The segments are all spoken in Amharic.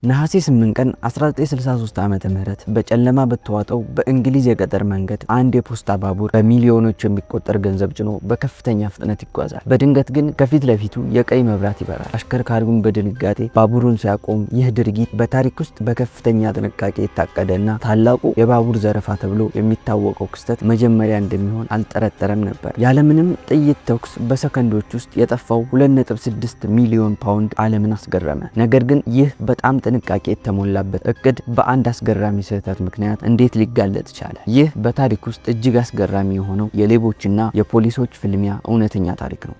ነሐሴ 8 ቀን 1963 ዓመተ ምህረት በጨለማ በተዋጠው በእንግሊዝ የገጠር መንገድ አንድ የፖስታ ባቡር በሚሊዮኖች የሚቆጠር ገንዘብ ጭኖ በከፍተኛ ፍጥነት ይጓዛል። በድንገት ግን ከፊት ለፊቱ የቀይ መብራት ይበራል። አሽከርካሪውን በድንጋጤ ባቡሩን ሲያቆም፣ ይህ ድርጊት በታሪክ ውስጥ በከፍተኛ ጥንቃቄ የታቀደና ታላቁ የባቡር ዘረፋ ተብሎ የሚታወቀው ክስተት መጀመሪያ እንደሚሆን አልጠረጠረም ነበር። ያለምንም ጥይት ተኩስ በሰከንዶች ውስጥ የጠፋው 2.6 ሚሊዮን ፓውንድ ዓለምን አስገረመ። ነገር ግን ይህ በጣም ጥንቃቄ የተሞላበት እቅድ በአንድ አስገራሚ ስህተት ምክንያት እንዴት ሊጋለጥ ቻለ? ይህ በታሪክ ውስጥ እጅግ አስገራሚ የሆነው የሌቦችና የፖሊሶች ፍልሚያ እውነተኛ ታሪክ ነው።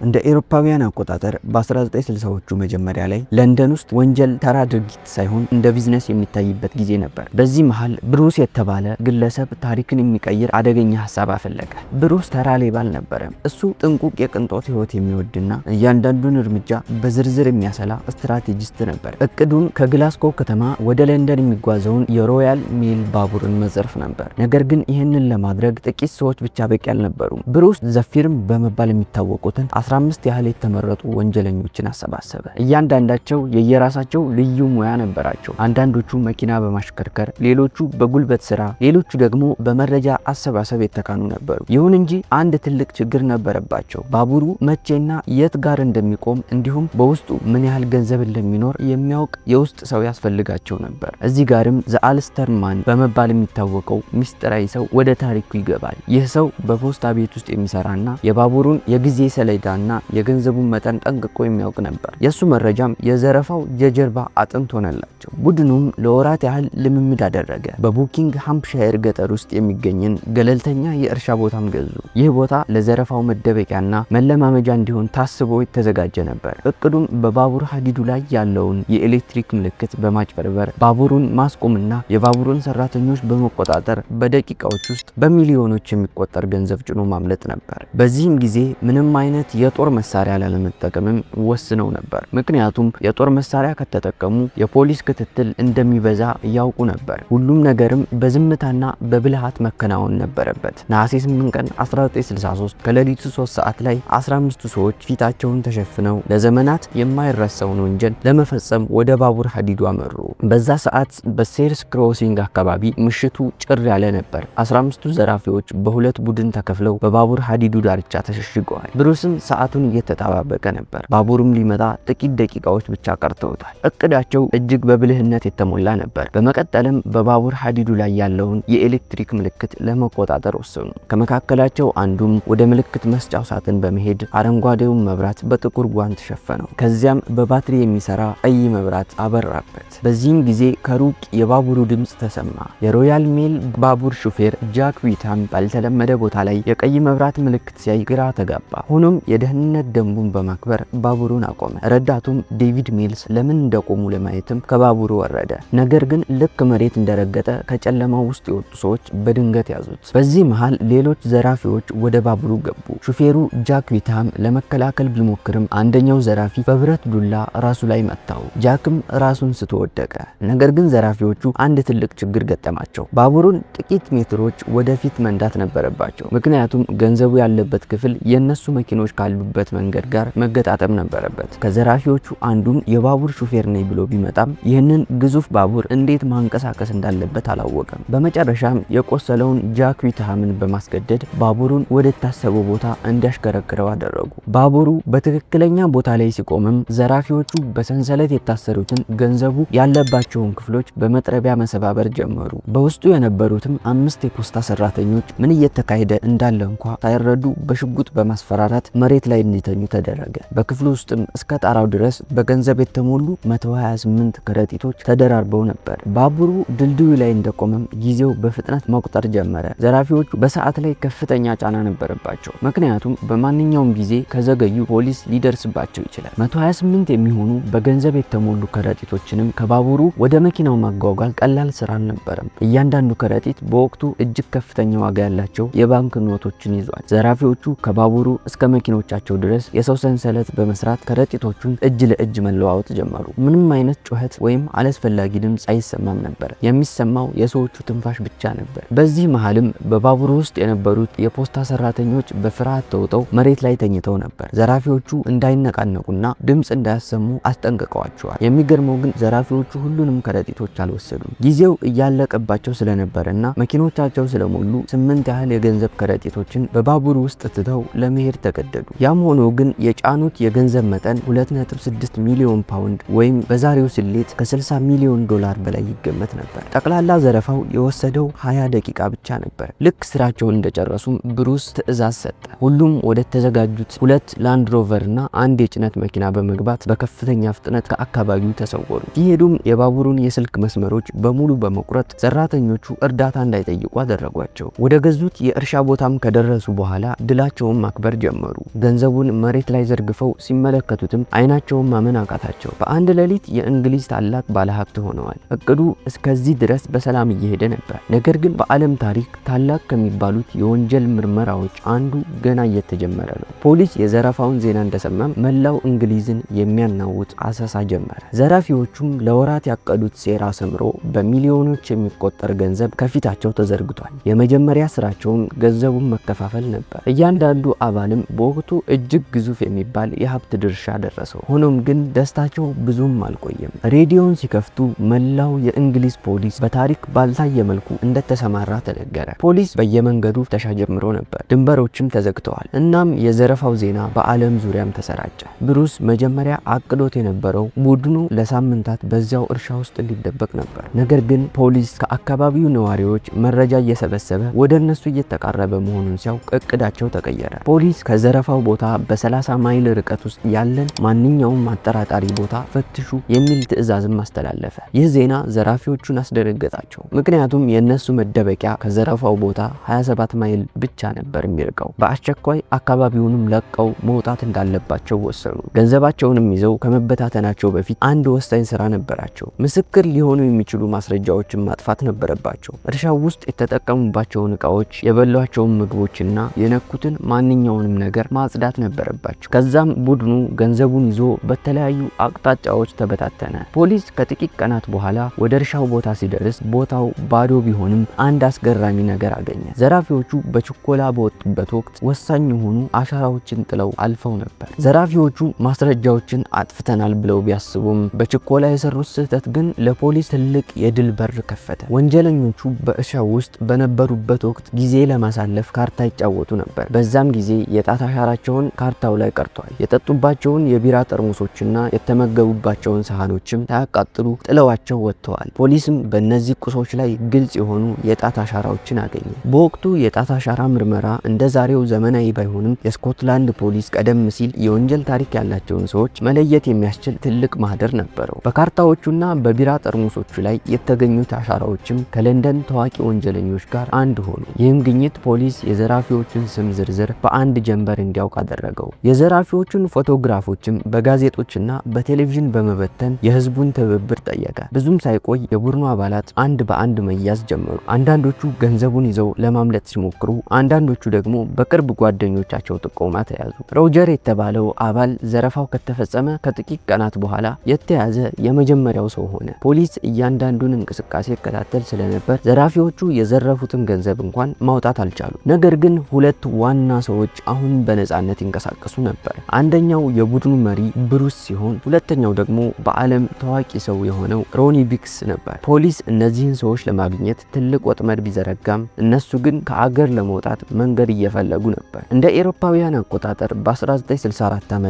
እንደ ኤሮፓውያን አቆጣጠር በ1960ዎቹ መጀመሪያ ላይ ለንደን ውስጥ ወንጀል ተራ ድርጊት ሳይሆን እንደ ቢዝነስ የሚታይበት ጊዜ ነበር። በዚህ መሃል ብሩስ የተባለ ግለሰብ ታሪክን የሚቀይር አደገኛ ሀሳብ አፈለገ። ብሩስ ተራ ሌባ አልነበረም። እሱ ጥንቁቅ የቅንጦት ህይወት የሚወድና እያንዳንዱን እርምጃ በዝርዝር የሚያሰላ ስትራቴጂስት ነበር። እቅዱን ከግላስኮ ከተማ ወደ ለንደን የሚጓዘውን የሮያል ሜል ባቡርን መዝረፍ ነበር። ነገር ግን ይህንን ለማድረግ ጥቂት ሰዎች ብቻ በቂ አልነበሩም። ብሩስ ዘፊርም በመባል የሚታወቁትን 15 ያህል የተመረጡ ወንጀለኞችን አሰባሰበ። እያንዳንዳቸው የየራሳቸው ልዩ ሙያ ነበራቸው። አንዳንዶቹ መኪና በማሽከርከር፣ ሌሎቹ በጉልበት ስራ፣ ሌሎቹ ደግሞ በመረጃ አሰባሰብ የተካኑ ነበሩ። ይሁን እንጂ አንድ ትልቅ ችግር ነበረባቸው። ባቡሩ መቼና የት ጋር እንደሚቆም እንዲሁም በውስጡ ምን ያህል ገንዘብ እንደሚኖር የሚያውቅ የውስጥ ሰው ያስፈልጋቸው ነበር። እዚህ ጋርም ዘአልስተርማን በመባል የሚታወቀው ሚስጥራዊ ሰው ወደ ታሪኩ ይገባል። ይህ ሰው በፖስታ ቤት ውስጥ የሚሰራና የባቡሩን የጊዜ ሰሌዳ እና የገንዘቡን መጠን ጠንቅቆ የሚያውቅ ነበር። የሱ መረጃም የዘረፋው የጀርባ አጥንት ሆነላቸው። ቡድኑም ለወራት ያህል ልምምድ አደረገ። በቡኪንግ ሃምፕሻየር ገጠር ውስጥ የሚገኝን ገለልተኛ የእርሻ ቦታም ገዙ። ይህ ቦታ ለዘረፋው መደበቂያና መለማመጃ እንዲሆን ታስቦ የተዘጋጀ ነበር። እቅዱም በባቡር ሀዲዱ ላይ ያለውን የኤሌክትሪክ ምልክት በማጭበርበር ባቡሩን ማስቆምና የባቡሩን ሰራተኞች በመቆጣጠር በደቂቃዎች ውስጥ በሚሊዮኖች የሚቆጠር ገንዘብ ጭኖ ማምለጥ ነበር። በዚህም ጊዜ ምንም አይነት የጦር መሳሪያ ላለመጠቀምም ወስነው ነበር። ምክንያቱም የጦር መሳሪያ ከተጠቀሙ የፖሊስ ክትትል እንደሚበዛ ያውቁ ነበር። ሁሉም ነገርም በዝምታና በብልሃት መከናወን ነበረበት። ነሐሴ 8 ቀን 1963 ከሌሊቱ 3 ሰዓት ላይ 15ቱ ሰዎች ፊታቸውን ተሸፍነው ለዘመናት የማይረሳውን ወንጀል ለመፈጸም ወደ ባቡር ሀዲዱ አመሩ። በዛ ሰዓት በሴርስ ክሮሲንግ አካባቢ ምሽቱ ጭር ያለ ነበር። 15ቱ ዘራፊዎች በሁለት ቡድን ተከፍለው በባቡር ሀዲዱ ዳርቻ ተሸሽገዋል። ብሩስም ሰዓቱን እየተጠባበቀ ነበር። ባቡሩም ሊመጣ ጥቂት ደቂቃዎች ብቻ ቀርተውታል። እቅዳቸው እጅግ በብልህነት የተሞላ ነበር። በመቀጠልም በባቡር ሀዲዱ ላይ ያለውን የኤሌክትሪክ ምልክት ለመቆጣጠር ወሰኑ። ከመካከላቸው አንዱም ወደ ምልክት መስጫው ሳጥን በመሄድ አረንጓዴውን መብራት በጥቁር ጓንት ሸፈነው። ከዚያም በባትሪ የሚሰራ ቀይ መብራት አበራበት። በዚህም ጊዜ ከሩቅ የባቡሩ ድምፅ ተሰማ። የሮያል ሜል ባቡር ሹፌር ጃክ ዊታም ባልተለመደ ቦታ ላይ የቀይ መብራት ምልክት ሲያይ ግራ ተጋባ። ሆኖም የደህንነት ደንቡን በማክበር ባቡሩን አቆመ። ረዳቱም ዴቪድ ሚልስ ለምን እንደቆሙ ለማየትም ከባቡሩ ወረደ። ነገር ግን ልክ መሬት እንደረገጠ ከጨለማው ውስጥ የወጡ ሰዎች በድንገት ያዙት። በዚህ መሃል ሌሎች ዘራፊዎች ወደ ባቡሩ ገቡ። ሹፌሩ ጃክ ዊታም ለመከላከል ቢሞክርም አንደኛው ዘራፊ በብረት ዱላ ራሱ ላይ መታው። ጃክም ራሱን ስቶ ወደቀ። ነገር ግን ዘራፊዎቹ አንድ ትልቅ ችግር ገጠማቸው። ባቡሩን ጥቂት ሜትሮች ወደፊት መንዳት ነበረባቸው። ምክንያቱም ገንዘቡ ያለበት ክፍል የነሱ መኪኖች ካሉበት መንገድ ጋር መገጣጠም ነበረበት። ከዘራፊዎቹ አንዱም የባቡር ሹፌር ነኝ ብሎ ቢመጣም ይህንን ግዙፍ ባቡር እንዴት ማንቀሳቀስ እንዳለበት አላወቀም። በመጨረሻም የቆሰለውን ጃክ ዊትሃምን በማስገደድ ባቡሩን ወደ ታሰበው ቦታ እንዲያሽከረክረው አደረጉ። ባቡሩ በትክክለኛ ቦታ ላይ ሲቆምም ዘራፊዎቹ በሰንሰለት የታሰሩትን ገንዘቡ ያለባቸውን ክፍሎች በመጥረቢያ መሰባበር ጀመሩ። በውስጡ የነበሩትም 5 የፖስታ ሰራተኞች ምን እየተካሄደ እንዳለ እንኳ ሳይረዱ በሽጉጥ በማስፈራራት መሬት ላይ እንዲተኙ ተደረገ። በክፍሉ ውስጥም እስከ ጣራው ድረስ በገንዘብ የተሞሉ 128 ከረጢቶች ተደራርበው ነበር። ባቡሩ ድልድዩ ላይ እንደቆመም ጊዜው በፍጥነት መቁጠር ጀመረ። ዘራፊዎቹ በሰዓት ላይ ከፍተኛ ጫና ነበረባቸው። ምክንያቱም በማንኛውም ጊዜ ከዘገዩ ፖሊስ ሊደርስባቸው ይችላል። 128 የሚሆኑ በገንዘብ የተሞሉ ከረጢቶችንም ከባቡሩ ወደ መኪናው ማጓጓዝ ቀላል ስራ አልነበረም። እያንዳንዱ ከረጢት በወቅቱ እጅግ ከፍተኛ ዋጋ ያላቸው የባንክ ኖቶችን ይዟል። ዘራፊዎቹ ከባቡሩ እስከ መኪኖቻቸው እስኪመቻቸው ድረስ የሰው ሰንሰለት በመስራት ከረጢቶቹን እጅ ለእጅ መለዋወጥ ጀመሩ። ምንም አይነት ጩኸት ወይም አላስፈላጊ ድምፅ አይሰማም ነበር። የሚሰማው የሰዎቹ ትንፋሽ ብቻ ነበር። በዚህ መሃልም በባቡሩ ውስጥ የነበሩት የፖስታ ሰራተኞች በፍርሃት ተውጠው መሬት ላይ ተኝተው ነበር። ዘራፊዎቹ እንዳይነቃነቁና ድምፅ እንዳያሰሙ አስጠንቅቀዋቸዋል። የሚገርመው ግን ዘራፊዎቹ ሁሉንም ከረጢቶች አልወሰዱም። ጊዜው እያለቀባቸው ስለነበረና መኪኖቻቸው ስለሞሉ 8 ያህል የገንዘብ ከረጢቶችን በባቡሩ ውስጥ ትተው ለመሄድ ተገደዱ። ያም ሆኖ ግን የጫኑት የገንዘብ መጠን 2.6 ሚሊዮን ፓውንድ ወይም በዛሬው ስሌት ከ60 ሚሊዮን ዶላር በላይ ይገመት ነበር። ጠቅላላ ዘረፋው የወሰደው 20 ደቂቃ ብቻ ነበር። ልክ ስራቸውን እንደጨረሱም ብሩስ ትዕዛዝ ሰጠ። ሁሉም ወደ ተዘጋጁት 2 ላንድ ሮቨር እና 1 የጭነት መኪና በመግባት በከፍተኛ ፍጥነት ከአካባቢው ተሰወሩ። ሲሄዱም የባቡሩን የስልክ መስመሮች በሙሉ በመቁረጥ ሰራተኞቹ እርዳታ እንዳይጠይቁ አደረጓቸው። ወደ ገዙት የእርሻ ቦታም ከደረሱ በኋላ ድላቸውን ማክበር ጀመሩ። ገንዘቡን መሬት ላይ ዘርግፈው ሲመለከቱትም አይናቸውን ማመን አቃታቸው። በአንድ ሌሊት የእንግሊዝ ታላቅ ባለሀብት ሆነዋል። እቅዱ እስከዚህ ድረስ በሰላም እየሄደ ነበር። ነገር ግን በዓለም ታሪክ ታላቅ ከሚባሉት የወንጀል ምርመራዎች አንዱ ገና እየተጀመረ ነው። ፖሊስ የዘረፋውን ዜና እንደሰማም መላው እንግሊዝን የሚያናውጥ አሰሳ ጀመረ። ዘራፊዎቹም ለወራት ያቀዱት ሴራ ሰምሮ በሚሊዮኖች የሚቆጠር ገንዘብ ከፊታቸው ተዘርግቷል። የመጀመሪያ ስራቸውም ገንዘቡን መከፋፈል ነበር። እያንዳንዱ አባልም በወቅቱ እጅግ ግዙፍ የሚባል የሀብት ድርሻ ደረሰው። ሆኖም ግን ደስታቸው ብዙም አልቆየም። ሬዲዮን ሲከፍቱ መላው የእንግሊዝ ፖሊስ በታሪክ ባልታየ መልኩ እንደተሰማራ ተነገረ። ፖሊስ በየመንገዱ ፍተሻ ጀምሮ ነበር። ድንበሮችም ተዘግተዋል። እናም የዘረፋው ዜና በዓለም ዙሪያም ተሰራጨ። ብሩስ መጀመሪያ አቅዶት የነበረው ቡድኑ ለሳምንታት በዚያው እርሻ ውስጥ እንዲደበቅ ነበር። ነገር ግን ፖሊስ ከአካባቢው ነዋሪዎች መረጃ እየሰበሰበ ወደ እነሱ እየተቃረበ መሆኑን ሲያውቅ እቅዳቸው ተቀየረ። ፖሊስ ከዘረፋው ቦታ በ30 ማይል ርቀት ውስጥ ያለን ማንኛውም አጠራጣሪ ቦታ ፈትሹ የሚል ትዕዛዝም አስተላለፈ። ይህ ዜና ዘራፊዎቹን አስደነገጣቸው። ምክንያቱም የእነሱ መደበቂያ ከዘረፋው ቦታ 27 ማይል ብቻ ነበር የሚርቀው። በአስቸኳይ አካባቢውንም ለቀው መውጣት እንዳለባቸው ወሰኑ። ገንዘባቸውንም ይዘው ከመበታተናቸው በፊት አንድ ወሳኝ ስራ ነበራቸው። ምስክር ሊሆኑ የሚችሉ ማስረጃዎችን ማጥፋት ነበረባቸው። እርሻው ውስጥ የተጠቀሙባቸውን እቃዎች፣ የበሏቸውን ምግቦችና የነኩትን ማንኛውንም ነገር ማጽዳት ነበረባቸው። ከዛም ቡድኑ ገንዘቡን ይዞ በተለያዩ አቅጣጫዎች ተበታተነ። ፖሊስ ከጥቂት ቀናት በኋላ ወደ እርሻው ቦታ ሲደርስ ቦታው ባዶ ቢሆንም አንድ አስገራሚ ነገር አገኘ። ዘራፊዎቹ በችኮላ በወጡበት ወቅት ወሳኝ የሆኑ አሻራዎችን ጥለው አልፈው ነበር። ዘራፊዎቹ ማስረጃዎችን አጥፍተናል ብለው ቢያስቡም በችኮላ የሰሩት ስህተት ግን ለፖሊስ ትልቅ የድል በር ከፈተ። ወንጀለኞቹ በእርሻው ውስጥ በነበሩበት ወቅት ጊዜ ለማሳለፍ ካርታ ይጫወቱ ነበር። በዛም ጊዜ የጣት አሻራቸውን ካርታው ላይ ቀርቷል። የጠጡባቸውን የቢራ ጠርሙሶችና የተመገቡባቸውን ሳህኖችም ሳያቃጥሉ ጥለዋቸው ወጥተዋል። ፖሊስም በእነዚህ ቁሶች ላይ ግልጽ የሆኑ የጣት አሻራዎችን አገኘ። በወቅቱ የጣት አሻራ ምርመራ እንደ ዛሬው ዘመናዊ ባይሆንም የስኮትላንድ ፖሊስ ቀደም ሲል የወንጀል ታሪክ ያላቸውን ሰዎች መለየት የሚያስችል ትልቅ ማህደር ነበረው። በካርታዎቹና በቢራ ጠርሙሶቹ ላይ የተገኙት አሻራዎችም ከለንደን ታዋቂ ወንጀለኞች ጋር አንድ ሆኑ። ይህም ግኝት ፖሊስ የዘራፊዎቹን ስም ዝርዝር በአንድ ጀንበር እንዲያውቅ አደረገው። የዘራፊዎቹን ፎቶግራፎችም በጋዜጦችና በቴሌቪዥን በመበተን የህዝቡን ትብብር ጠየቀ። ብዙም ሳይቆይ የቡድኑ አባላት አንድ በአንድ መያዝ ጀመሩ። አንዳንዶቹ ገንዘቡን ይዘው ለማምለጥ ሲሞክሩ፣ አንዳንዶቹ ደግሞ በቅርብ ጓደኞቻቸው ጥቆማ ተያዙ። ሮጀር የተባለው አባል ዘረፋው ከተፈጸመ ከጥቂት ቀናት በኋላ የተያዘ የመጀመሪያው ሰው ሆነ። ፖሊስ እያንዳንዱን እንቅስቃሴ ይከታተል ስለነበር ዘራፊዎቹ የዘረፉትን ገንዘብ እንኳን ማውጣት አልቻሉ። ነገር ግን ሁለት ዋና ሰዎች አሁን በነጻነት ይንቀሳቀሱ ነበር። አንደኛው የቡድኑ መሪ ብሩስ ሲሆን ሁለተኛው ደግሞ በዓለም ታዋቂ ሰው የሆነው ሮኒ ቢክስ ነበር። ፖሊስ እነዚህን ሰዎች ለማግኘት ትልቅ ወጥመድ ቢዘረጋም እነሱ ግን ከአገር ለመውጣት መንገድ እየፈለጉ ነበር። እንደ ኤሮፓውያን አቆጣጠር በ1964 ዓ.ም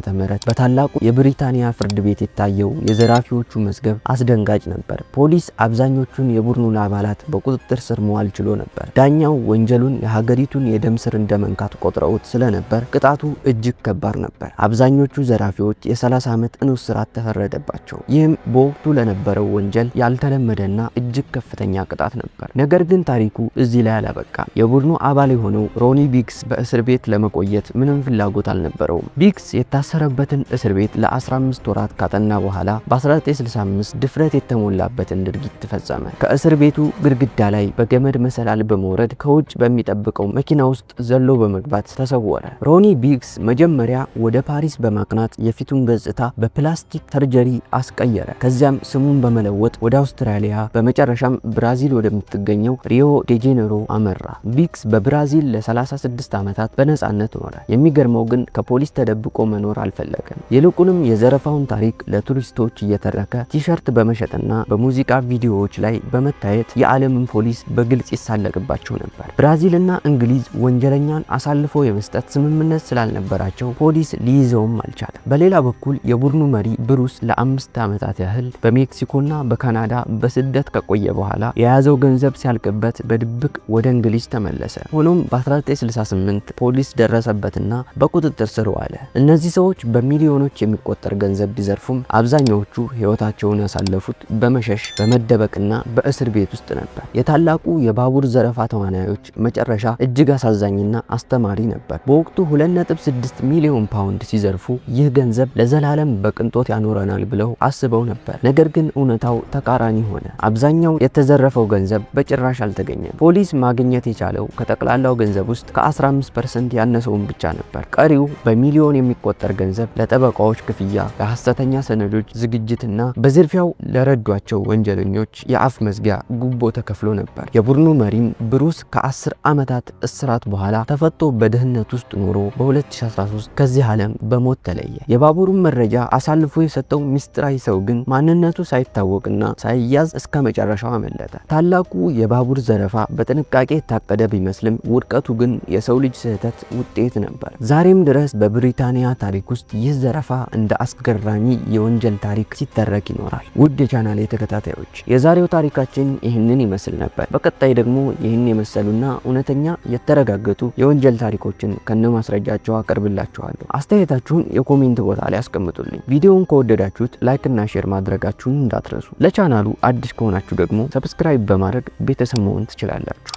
በታላቁ የብሪታንያ ፍርድ ቤት የታየው የዘራፊዎቹ መዝገብ አስደንጋጭ ነበር። ፖሊስ አብዛኞቹን የቡድኑን አባላት በቁጥጥር ስር መዋል ችሎ ነበር። ዳኛው ወንጀሉን የሀገሪቱን የደም ስር እንደመንካት ቆጥረውት ስለነበር ቅጣቱ እጅግ ከባድ ነበር። አብዛኞቹ ዘራፊዎች የ30 ዓመት ጽኑ እስራት ተፈረደባቸው። ይህም በወቅቱ ለነበረው ወንጀል ያልተለመደና እጅግ ከፍተኛ ቅጣት ነበር። ነገር ግን ታሪኩ እዚህ ላይ አላበቃም። የቡድኑ አባል የሆነው ሮኒ ቢክስ በእስር ቤት ለመቆየት ምንም ፍላጎት አልነበረውም። ቢክስ የታሰረበትን እስር ቤት ለ15 ወራት ካጠና በኋላ በ1965 ድፍረት የተሞላበትን ድርጊት ፈጸመ። ከእስር ቤቱ ግድግዳ ላይ በገመድ መሰላል በመውረድ ከውጭ በሚጠብቀው መኪና ውስጥ ዘሎ በመግባት ተሰወረ። ሮኒ ቢግስ መጀመሪያ ወደ ፓሪስ በማቅናት የፊቱን ገጽታ በፕላስቲክ ሰርጀሪ አስቀየረ። ከዚያም ስሙን በመለወጥ ወደ አውስትራሊያ በመጨረሻም ብራዚል ወደምትገኘው ሪዮ ዴ ጄኔሮ አመራ። ቢግስ በብራዚል ለ36 ዓመታት በነጻነት ኖረ። የሚገርመው ግን ከፖሊስ ተደብቆ መኖር አልፈለገም። ይልቁንም የዘረፋውን ታሪክ ለቱሪስቶች እየተረከ ቲሸርት በመሸጥና በሙዚቃ ቪዲዮዎች ላይ በመታየት የዓለምን ፖሊስ በግልጽ ይሳለቅባቸው ነበር። ብራዚልና እንግሊዝ ወንጀለኛን አሳልፎ የመስጠት ስምምነት ስላልነበራቸው ፖሊስ ሊይዘውም አልቻለም። በሌላ በኩል የቡድኑ መሪ ብሩስ ለ5 ዓመታት ያህል በሜክሲኮና በካናዳ በስደት ከቆየ በኋላ የያዘው ገንዘብ ሲያልቅበት በድብቅ ወደ እንግሊዝ ተመለሰ። ሆኖም በ1968 ፖሊስ ደረሰበትና በቁጥጥር ስር ዋለ። እነዚህ ሰዎች በሚሊዮኖች የሚቆጠር ገንዘብ ቢዘርፉም አብዛኛዎቹ ሕይወታቸውን ያሳለፉት በመሸሽ በመደበቅና በእስር ቤት ውስጥ ነበር። የታላቁ የባቡር ዘረፋ ተዋናዮች መጨረሻ እጅግ አሳዛኝና አስተማሪ ነበር። በወቅቱ 2.6 ሚሊዮን ፓውንድ ሲዘርፉ ይህ ገንዘብ ለዘላለም በቅንጦት ያኖረናል ብለው አስበው ነበር። ነገር ግን እውነታው ተቃራኒ ሆነ። አብዛኛው የተዘረፈው ገንዘብ በጭራሽ አልተገኘም። ፖሊስ ማግኘት የቻለው ከጠቅላላው ገንዘብ ውስጥ ከ15% ያነሰውን ብቻ ነበር። ቀሪው በሚሊዮን የሚቆጠር ገንዘብ ለጠበቃዎች ክፍያ፣ ለሐሰተኛ ሰነዶች ዝግጅትና በዝርፊያው ለረዷቸው ወንጀለኞች የአፍ መዝጊያ ጉቦ ተከፍሎ ነበር። የቡድኑ መሪም ብሩስ ከ10 ዓመታት እስራት በኋላ ተፈቶ በድህነት ውስጥ ኖሮ በ2013 ከዚህ ዓለም በሞት ተለየ። የባቡሩን መረጃ አሳልፎ የሰጠው ሚስጥራዊ ሰው ግን ማንነቱ ሳይታወቅና ሳይያዝ እስከ መጨረሻው አመለጠ። ታላቁ የባቡር ዘረፋ በጥንቃቄ የታቀደ ቢመስልም ውድቀቱ ግን የሰው ልጅ ስህተት ውጤት ነበር። ዛሬም ድረስ በብሪታንያ ታሪክ ውስጥ ይህ ዘረፋ እንደ አስገራሚ የወንጀል ታሪክ ሲተረክ ይኖራል። ውድ የቻናሌ ተከታታዮች የዛሬው ታሪካችን ይህንን ይመስል ነበር። በቀጣይ ደግሞ ይህን የመሰሉና እውነተኛ የተረጋገጡ የወንጀል ታሪኮችን ከነማስረጃቸው አቀርብላችኋለሁ። አስተያየታችሁን የኮሜንት ቦታ ላይ አስቀምጡልኝ። ቪዲዮውን ከወደዳችሁት ላይክ እና ሼር ማድረጋችሁን እንዳትረሱ። ለቻናሉ አዲስ ከሆናችሁ ደግሞ ሰብስክራይብ በማድረግ ቤተሰብ መሆን ትችላላችሁ።